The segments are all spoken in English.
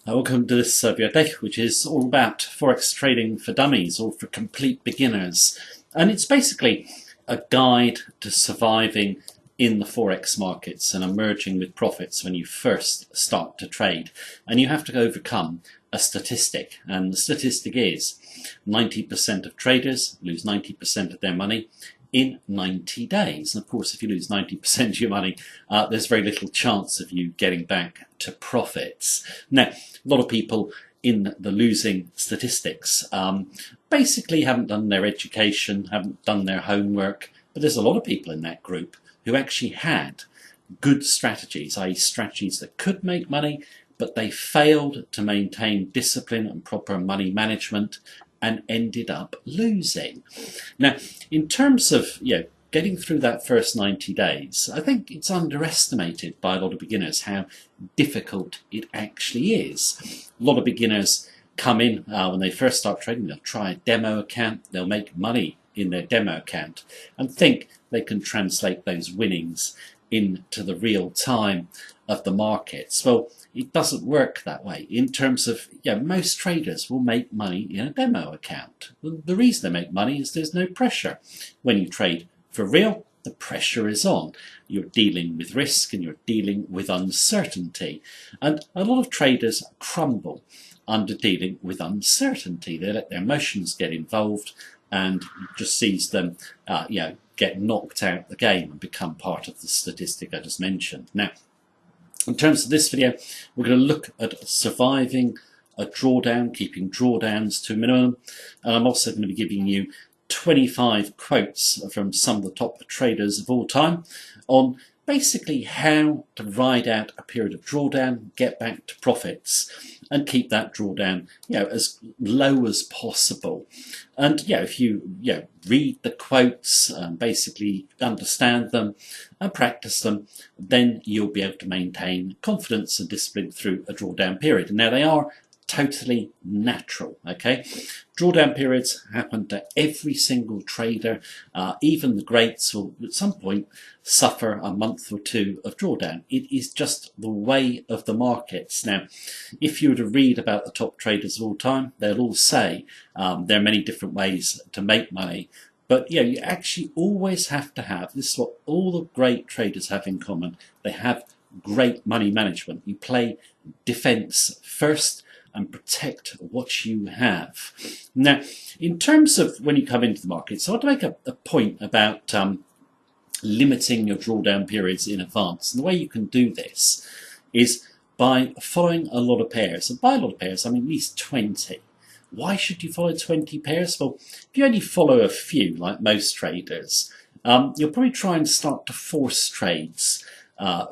Welcome to this video, which is all about Forex trading for dummies or for complete beginners. And it's basically a guide to surviving in the Forex markets and emerging with profits when you first start to trade. And you have to overcome a statistic. And the statistic is 90% of traders lose 90% of their money in 90 days. And of course, if you lose 90% of your money, there's very little chance of you getting back to profits. Now, a lot of people in the losing statistics basically haven't done their education, haven't done their homework, but there's a lot of people in that group who actually had good strategies, i.e. strategies that could make money, but they failed to maintain discipline and proper money management and ended up losing. Now, in terms of getting through that first 90 days, I think it's underestimated by a lot of beginners how difficult it actually is. A lot of beginners come in when they first start trading, they'll try a demo account, they'll make money in their demo account and think they can translate those winnings into the real time of the markets. Well, it doesn't work that way. In terms of, most traders will make money in a demo account. The reason they make money is there's no pressure. When you trade for real, the pressure is on. You're dealing with risk and you're dealing with uncertainty. And a lot of traders crumble under dealing with uncertainty. They let their emotions get involved and just sees them get knocked out of the game and become part of the statistic I just mentioned. Now, in terms of this video, we're going to look at surviving a drawdown, keeping drawdowns to a minimum, and I'm also going to be giving you 25 quotes from some of the top traders of all time on basically how to ride out a period of drawdown, get back to profits, and keep that drawdown as low as possible. And if you read the quotes and basically understand them and practice them, then you'll be able to maintain confidence and discipline through a drawdown period. Now, they are totally natural, okay? Drawdown periods happen to every single trader. Even the greats will at some point suffer a month or two of drawdown. It is just the way of the markets. Now, if you were to read about the top traders of all time, they'll all say there are many different ways to make money. But you actually always have to have, this is what all the great traders have in common, they have great money management. You play defense first and protect what you have. Now, in terms of when you come into the market, so I want to make a point about limiting your drawdown periods in advance. And the way you can do this is by following a lot of pairs. And by a lot of pairs, I mean at least 20. Why should you follow 20 pairs? Well, if you only follow a few, like most traders, you'll probably try and start to force trades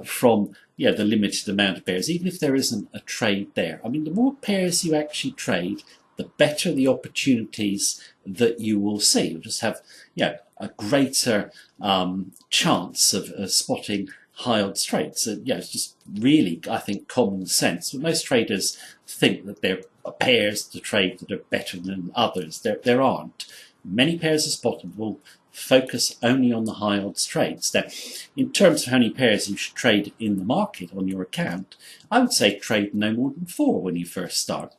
from the limited amount of pairs, even if there isn't a trade there. I mean, the more pairs you actually trade, the better the opportunities that you will see. You'll just have a greater chance of spotting high odds trades. So, it's just really, I think, common sense. But most traders think that there are pairs to trade that are better than others. There aren't. Many pairs are spottable. Focus only on the high odds trades. Now, in terms of how many pairs you should trade in the market on your account, I would say trade no more than 4 when you first start.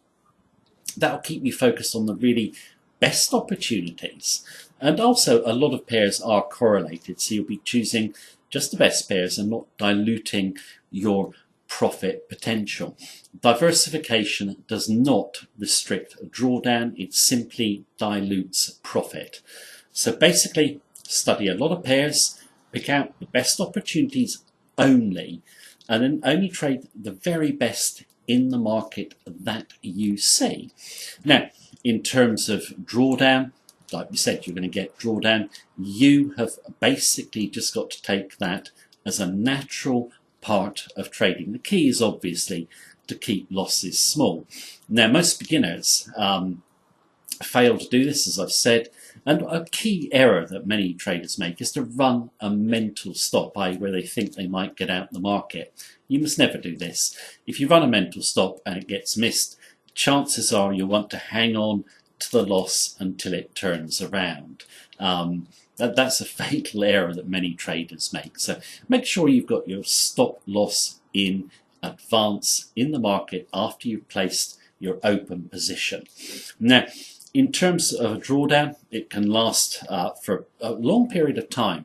That'll keep you focused on the really best opportunities. And also, a lot of pairs are correlated, so you'll be choosing just the best pairs and not diluting your profit potential. Diversification does not restrict a drawdown, it simply dilutes profit. So basically, study a lot of pairs, pick out the best opportunities only, and then only trade the very best in the market that you see. Now, in terms of drawdown, like we said, you're going to get drawdown. You have basically just got to take that as a natural part of trading. The key is obviously to keep losses small. Now, most beginners fail to do this, as I've said, and a key error that many traders make is to run a mental stop, i.e. where they think they might get out in the market. You must never do this. If you run a mental stop and it gets missed, chances are you'll want to hang on to the loss until it turns around. That's a fatal error that many traders make. So make sure you've got your stop loss in advance in the market after you've placed your open position. Now, in terms of a drawdown, it can last for a long period of time.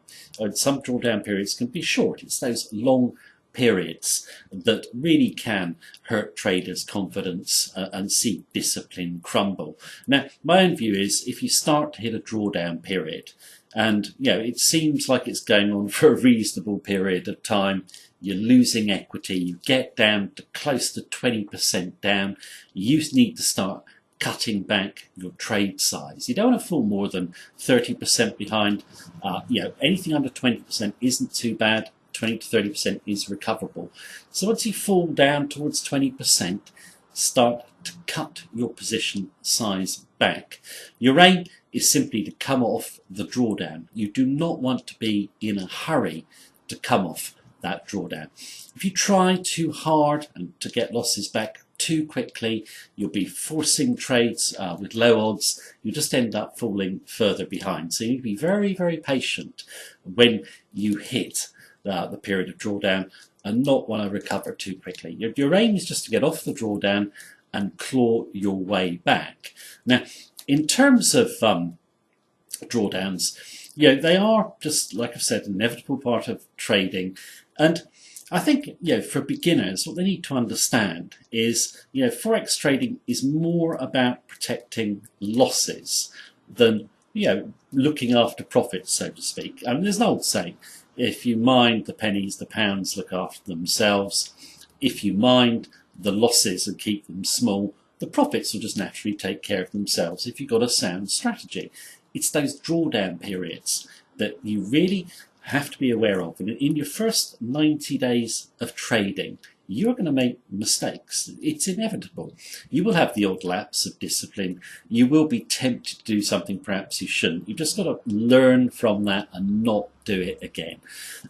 Some drawdown periods can be short. It's those long periods that really can hurt traders' confidence and see discipline crumble. Now, my own view is if you start to hit a drawdown period, and it seems like it's going on for a reasonable period of time, you're losing equity, you get down to close to 20% down, you need to start cutting back your trade size. You don't want to fall more than 30% behind. Anything under 20% isn't too bad. 20 to 30% is recoverable. So once you fall down towards 20%, start to cut your position size back. Your aim is simply to come off the drawdown. You do not want to be in a hurry to come off that drawdown. If you try too hard and to get losses back too quickly, you'll be forcing trades with low odds. You just end up falling further behind. So you need to be very, very patient when you hit the period of drawdown and not want to recover too quickly. Your aim is just to get off the drawdown and claw your way back. Now, in terms of drawdowns, they are just, like I've said, an inevitable part of trading. And I think, for beginners, what they need to understand is, Forex trading is more about protecting losses than, looking after profits, so to speak. I mean, there's an old saying, if you mind the pennies, the pounds look after themselves. If you mind the losses and keep them small, the profits will just naturally take care of themselves if you've got a sound strategy. It's those drawdown periods that you really have to be aware of. And in your first 90 days of trading, you're going to make mistakes. It's inevitable. You will have the odd lapse of discipline. You will be tempted to do something perhaps you shouldn't. You've just got to learn from that and not do it again.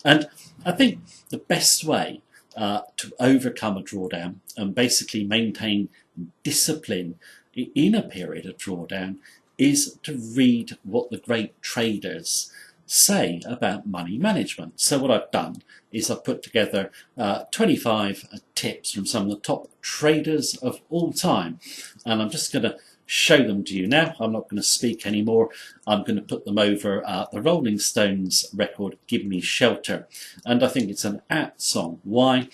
And I think the best way to overcome a drawdown and basically maintain discipline in a period of drawdown is to read what the great traders say about money management. So what I've done is I've put together 25 tips from some of the top traders of all time, and I'm just going to show them to you now. I'm not going to speak anymore. I'm going to put them over the Rolling Stones record, Give Me Shelter. And I think it's an apt song. Why?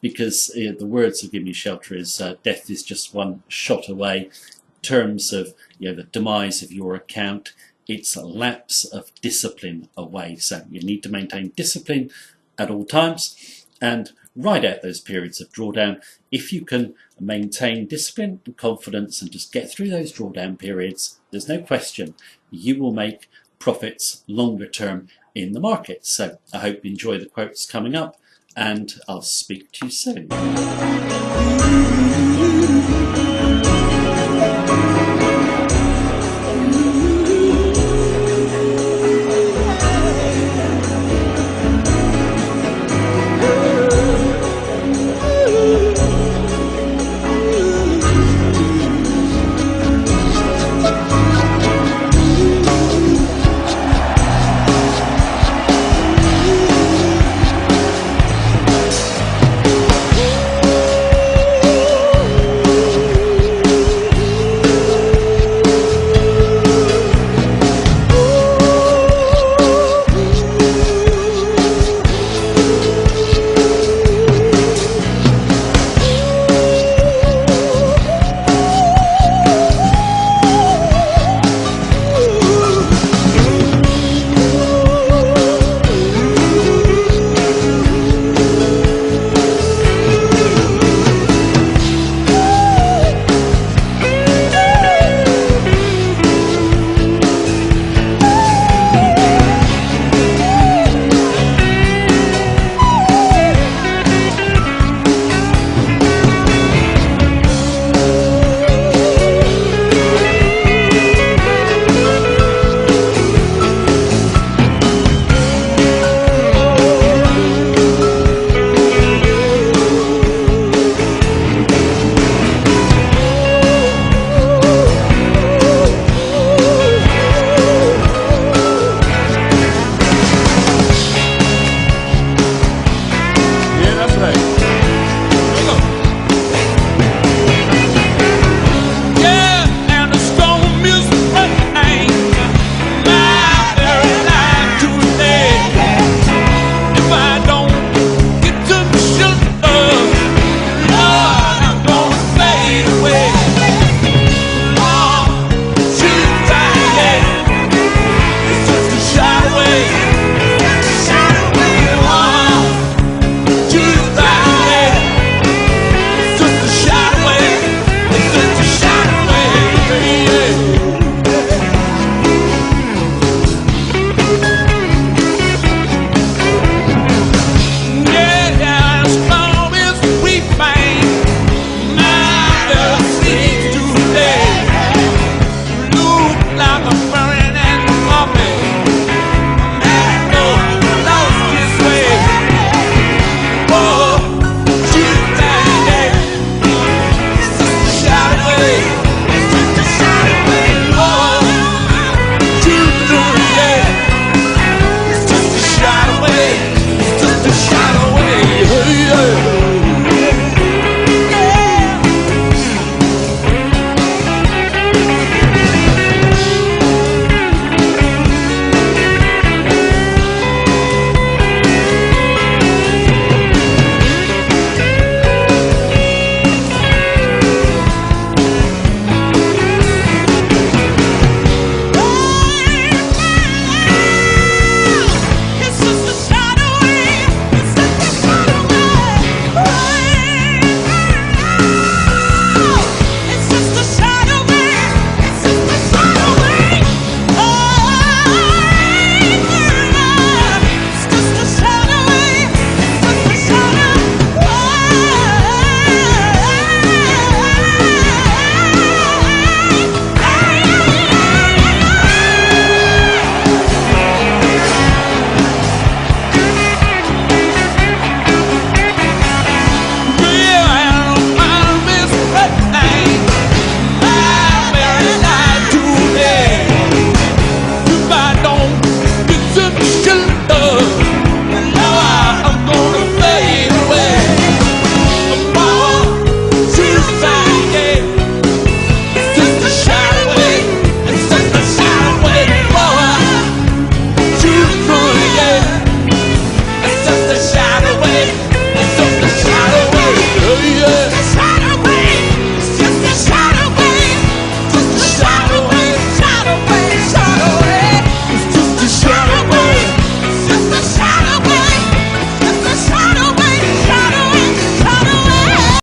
Because the words of Give Me Shelter is death is just one shot away. In terms of the demise of your account, it's a lapse of discipline away. So you need to maintain discipline at all times and ride out those periods of drawdown. If you can maintain discipline and confidence and just get through those drawdown periods, there's no question you will make profits longer term in the market. So I hope you enjoy the quotes coming up, and I'll speak to you soon.